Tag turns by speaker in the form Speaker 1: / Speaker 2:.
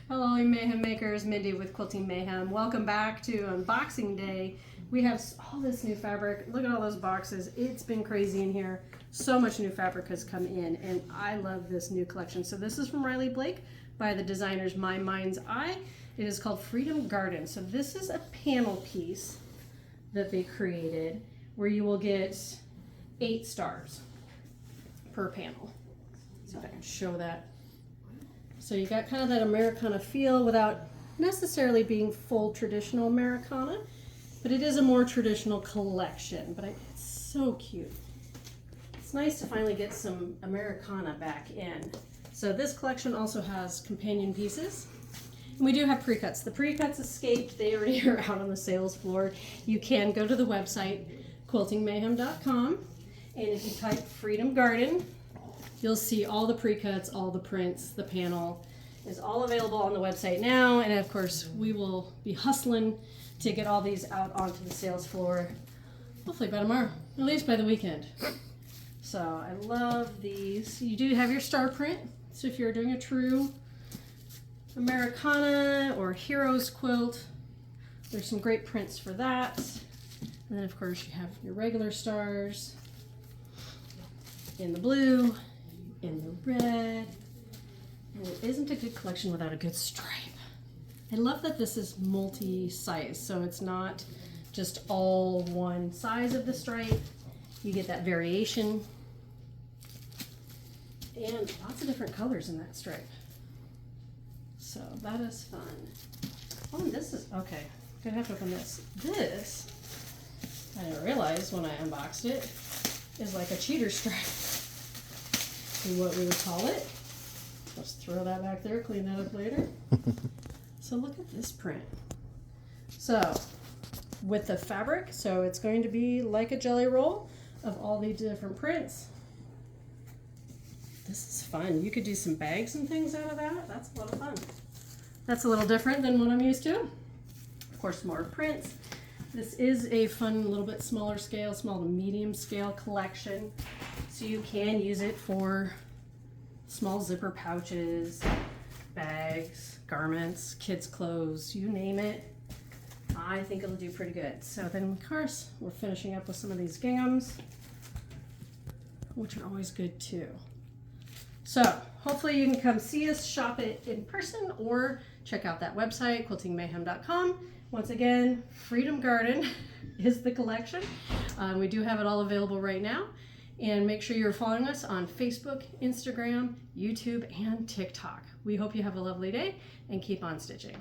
Speaker 1: Hello Mayhem Makers, Mindy with Quilting Mayhem. Welcome back to Unboxing Day. We have all this new fabric. Look at all those boxes. It's been crazy in here. So much new fabric has come in and I love this new collection. So this is from Riley Blake by the designers My Mind's Eye. It is called Freedom Garden. So this is a panel piece that they created where you will get 8 stars per panel. See if I can show that. So you got kind of that Americana feel without necessarily being full traditional Americana, but it is a more traditional collection, but it's so cute. It's nice to finally get some Americana back in. So this collection also has companion pieces. And we do have pre-cuts. The pre-cuts escaped. They already are out on the sales floor. You can go to the website, quiltingmayhem.com, and if you type Freedom Garden, you'll see all the pre-cuts, all the prints, the panel is all available on the website now. And of course, we will be hustling to get all these out onto the sales floor, hopefully by tomorrow, at least by the weekend. So I love these. You do have your star print. So if you're doing a true Americana or Heroes quilt, there's some great prints for that. And then of course you have your regular stars in the blue, in the red, and it isn't a good collection without a good stripe. I love that this is multi-size, so it's not just all one size of the stripe. You get that variation and lots of different colors in that stripe. So that is fun. Oh, and this is, okay, gonna have to open this. This, I didn't realize when I unboxed it, is like a cheater stripe. What we would call it. Let's throw that back there, clean that up later. So look at this print. So with the fabric, so it's going to be like a jelly roll of all these different prints. This is fun. You could do some bags and things out of that. That's a lot of fun. That's a little different than what I'm used to. Of course, more prints. This is a fun, little bit smaller scale, small to medium scale collection. So you can use it for small zipper pouches, bags, garments, kids' clothes, you name it. I think it'll do pretty good. So then of course, we're finishing up with some of these ginghams, which are always good too. So hopefully you can come see us, shop it in person, or check out that website, quiltingmayhem.com. Once again, Freedom Garden is the collection. We do have it all available right now. And make sure you're following us on Facebook, Instagram, YouTube, and TikTok. We hope you have a lovely day and keep on stitching.